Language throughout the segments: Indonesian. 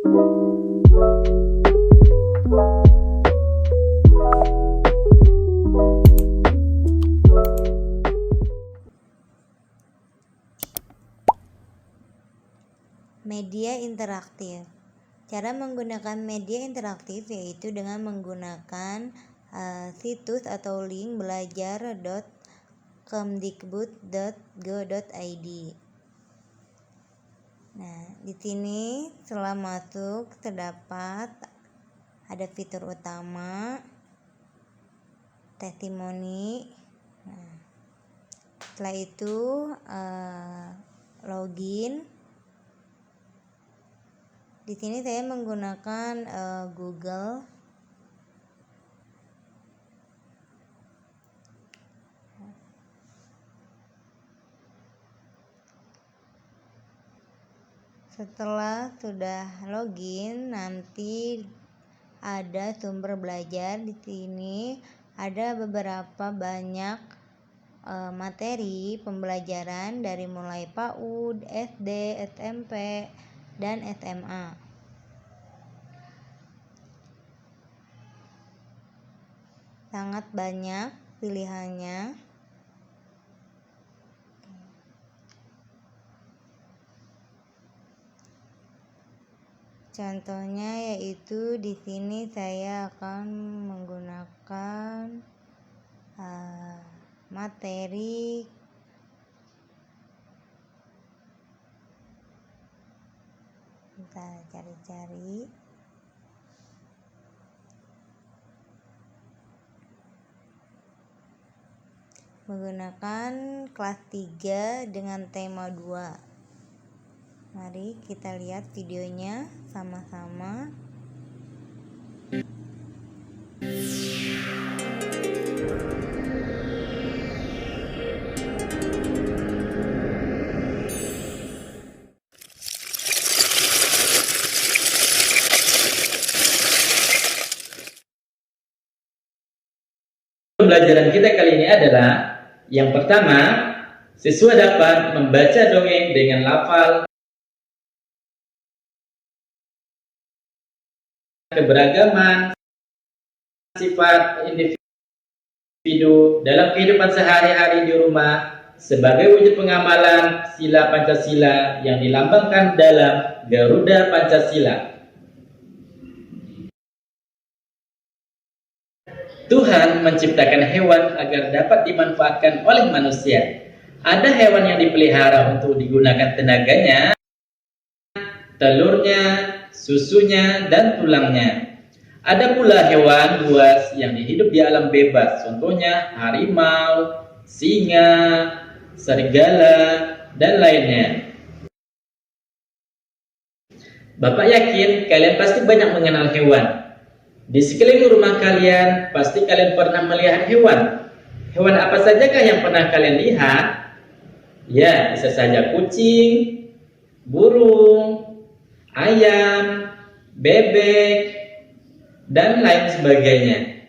Media interaktif. Cara menggunakan media interaktif yaitu dengan menggunakan situs atau link belajar.kemdikbud.go.id. Nah, di sini setelah masuk terdapat ada fitur utama, testimoni. Nah, setelah itu login. Di sini saya menggunakan Google. Setelah sudah login, nanti ada sumber belajar. Di sini ada beberapa banyak materi pembelajaran dari mulai PAUD, SD, SMP, dan SMA. Sangat banyak pilihannya. Contohnya yaitu di sini saya akan menggunakan materi kita cari-cari. Menggunakan kelas 3 dengan tema 2. Mari kita lihat videonya sama-sama. Pembelajaran kita kali ini adalah yang pertama, siswa dapat membaca dongeng dengan lafal keberagaman sifat individu dalam kehidupan sehari-hari di rumah sebagai wujud pengamalan sila Pancasila yang dilambangkan dalam Garuda Pancasila. Tuhan menciptakan hewan agar dapat dimanfaatkan oleh manusia. Ada hewan yang dipelihara untuk digunakan tenaganya, telurnya, susunya, dan tulangnya. Ada pula hewan buas yang hidup di alam bebas, contohnya harimau, singa, serigala, dan lainnya. Bapak yakin kalian pasti banyak mengenal hewan. Di sekeliling rumah kalian, pasti kalian pernah melihat hewan. Hewan apa sajakah yang pernah kalian lihat? Ya, bisa saja kucing, burung, ayam, bebek, dan lain sebagainya.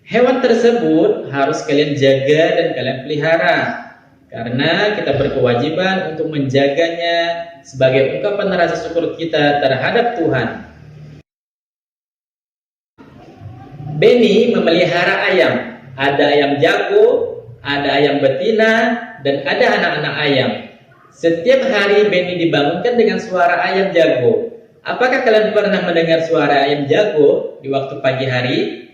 Hewan tersebut harus kalian jaga dan kalian pelihara, karena kita berkewajiban untuk menjaganya sebagai ungkapan rasa syukur kita terhadap Tuhan. Benny memelihara ayam. Ada ayam jago, ada ayam betina, dan ada anak-anak ayam. Setiap hari Benny dibangunkan dengan suara ayam jago. Apakah kalian pernah mendengar suara ayam jago di waktu pagi hari?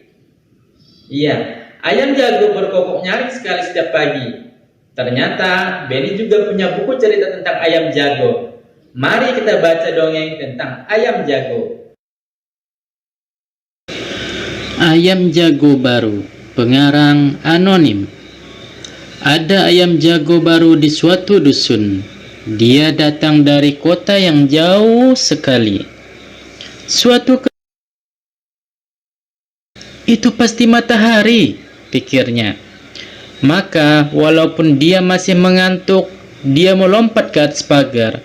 Iya, ayam jago berkokok nyaring sekali setiap pagi. Ternyata Benny juga punya buku cerita tentang ayam jago. Mari kita baca dongeng tentang ayam jago. Ayam jago baru, pengarang anonim. Ada ayam jago baru di suatu dusun. Dia datang dari kota yang jauh sekali. Itu pasti matahari, pikirnya. Maka walaupun dia masih mengantuk, dia melompat ke atas pagar.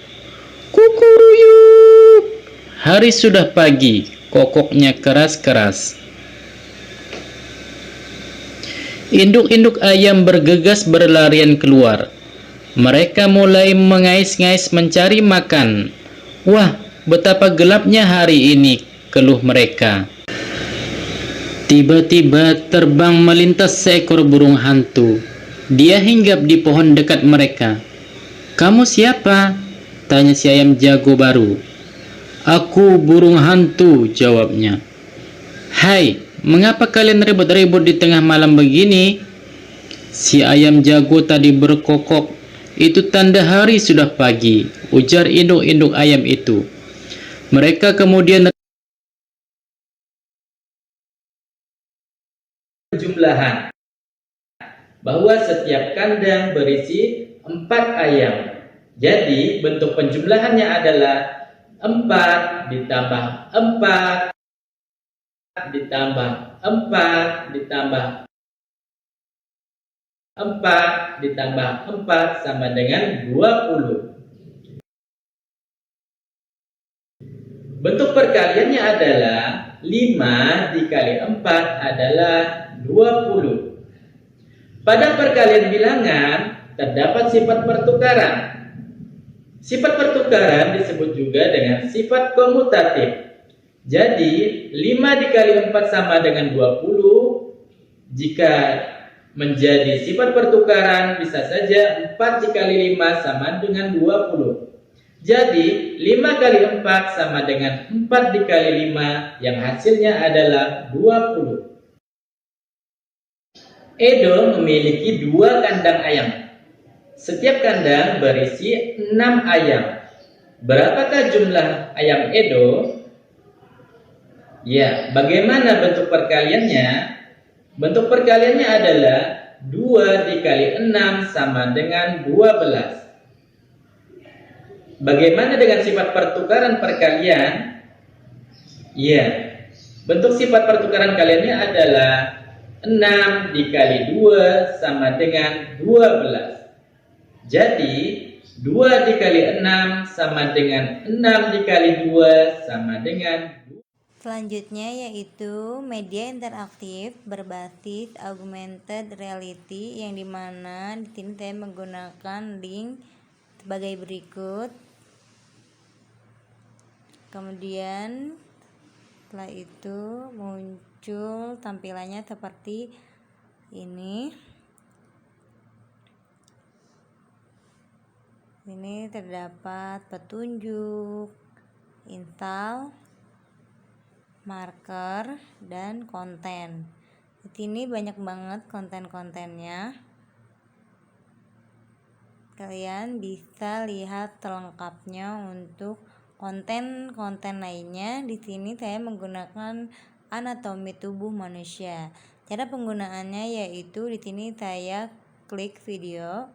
Kukuruyuk! Hari sudah pagi, kokoknya keras-keras. Induk-induk ayam bergegas berlarian keluar. Mereka mulai mengais-ngais mencari makan. Wah, betapa gelapnya hari ini, keluh mereka. Tiba-tiba terbang melintas seekor burung hantu. Dia hinggap di pohon dekat mereka. "Kamu siapa?" tanya si ayam jago baru. "Aku burung hantu," jawabnya. "Hai, mengapa kalian ribut-ribut di tengah malam begini?" Si ayam jago tadi berkokok. "Itu tanda hari sudah pagi," ujar induk-induk ayam itu. Mereka kemudian Jumlahan bahwa setiap kandang berisi 4 ayam. Jadi bentuk penjumlahannya adalah 4 ditambah 4 ditambah 4 ditambah 4 ditambah 4 sama dengan 20. Bentuk perkaliannya adalah 5 dikali 4 adalah 20. Pada perkalian bilangan terdapat sifat pertukaran. Sifat pertukaran disebut juga dengan sifat komutatif. Jadi 5 dikali 4 sama dengan 20. Jika menjadi sifat pertukaran bisa saja 4 dikali 5 sama dengan 20. Jadi 5 kali 4 sama dengan 4 dikali 5 yang hasilnya adalah 20. Edo memiliki 2 kandang ayam. Setiap kandang berisi 6 ayam. Berapakah jumlah ayam Edo? Ya, bagaimana bentuk perkaliannya? Bentuk perkaliannya adalah 2 dikali 6 sama dengan 12. Bagaimana dengan sifat pertukaran perkalian? Ya, bentuk sifat pertukaran kaliannya adalah 6 dikali 2 sama dengan 12. Jadi 2 dikali 6 sama dengan 6 dikali 2 sama dengan 2. Selanjutnya yaitu media interaktif berbasis augmented reality, yang dimana di sini saya menggunakan link sebagai berikut. Kemudian setelah itu muncul tampilannya seperti ini. Ini terdapat petunjuk, install, marker, dan konten. Di sini banyak banget konten-kontennya. Kalian bisa lihat selengkapnya untuk konten-konten lainnya. Di sini saya menggunakan anatomi tubuh manusia. Cara penggunaannya yaitu di sini saya klik video.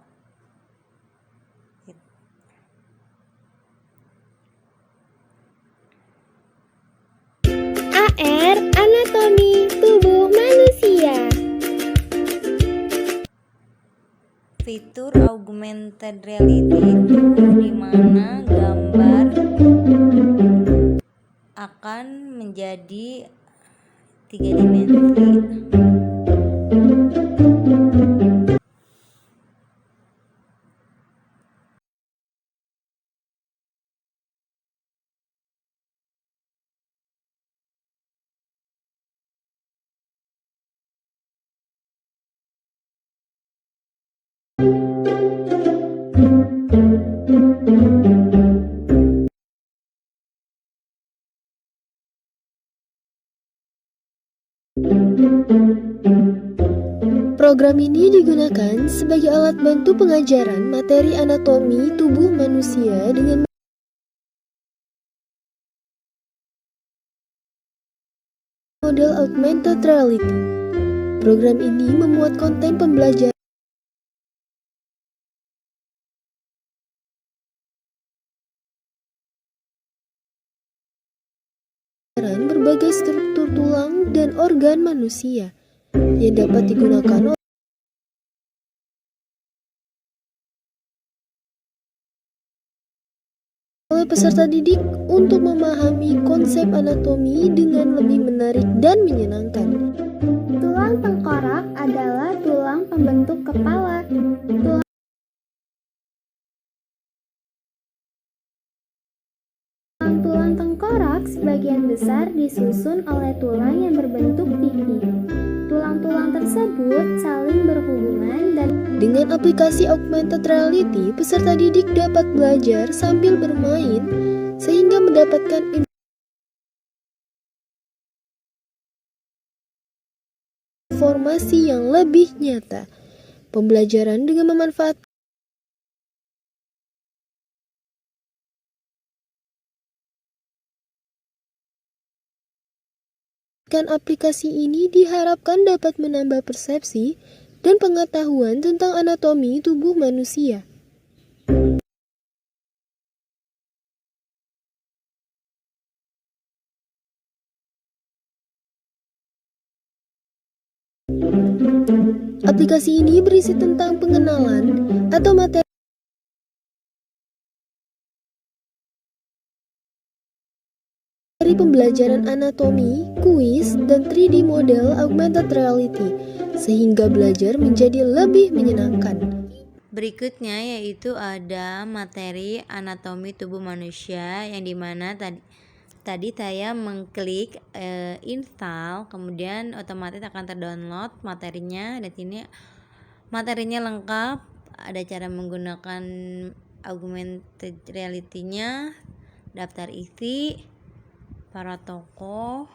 AR Anatomi Tubuh Manusia. Fitur augmented reality itu dimana gambar akan menjadi 3 dimensi. Program ini digunakan sebagai alat bantu pengajaran materi anatomi tubuh manusia dengan model augmented reality. Program ini memuat konten pembelajaran berbagai struktur tulang dan organ manusia yang dapat digunakan oleh peserta didik untuk memahami konsep anatomi dengan lebih menarik dan menyenangkan. Tulang tengkorak adalah tulang pembentuk kepala. Tulang sebagian besar disusun oleh tulang yang berbentuk pipi. Tulang-tulang tersebut saling berhubungan dan Dengan aplikasi augmented reality, peserta didik dapat belajar sambil bermain sehingga mendapatkan informasi yang lebih nyata. Pembelajaran dengan memanfaatkan aplikasi ini diharapkan dapat menambah persepsi dan pengetahuan tentang anatomi tubuh manusia. Aplikasi ini berisi tentang pengenalan atau materi pembelajaran anatomi, kuis, dan 3D model augmented reality, sehingga belajar menjadi lebih menyenangkan. Berikutnya yaitu ada materi anatomi tubuh manusia, yang dimana tadi saya mengklik install, kemudian otomatis akan terdownload materinya. Dan sini materinya lengkap, ada cara menggunakan augmented reality-nya, daftar isi, para tokoh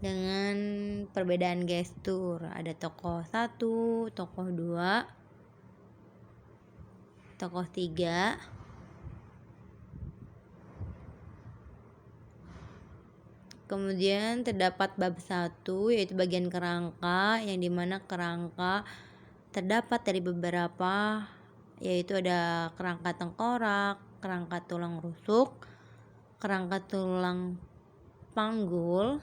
dengan perbedaan gestur, ada tokoh 1, tokoh 2, tokoh 3, kemudian terdapat bab 1 yaitu bagian kerangka, yang dimana kerangka terdapat dari beberapa, yaitu ada kerangka tengkorak, kerangka tulang rusuk, kerangka tulang panggul,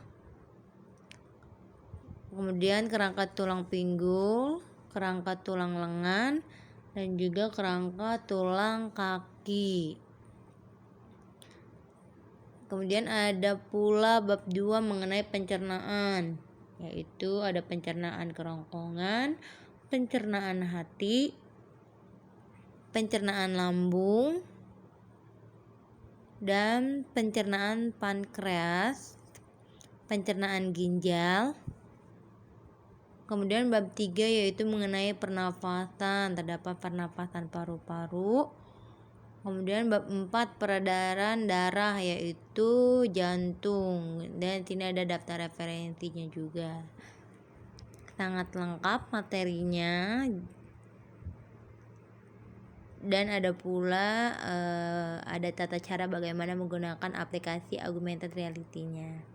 kemudian kerangka tulang pinggul, kerangka tulang lengan, dan juga kerangka tulang kaki. Kemudian ada pula bab 2 mengenai pencernaan, yaitu ada pencernaan kerongkongan, pencernaan hati, pencernaan lambung, dan pencernaan pankreas, pencernaan ginjal. Kemudian bab 3 yaitu mengenai pernafasan, terdapat pernafasan paru-paru. Kemudian bab 4 peredaran darah, yaitu jantung, dan sini ada daftar referensinya juga. Sangat lengkap materinya. Dan ada pula ada tata cara bagaimana menggunakan aplikasi augmented reality-nya.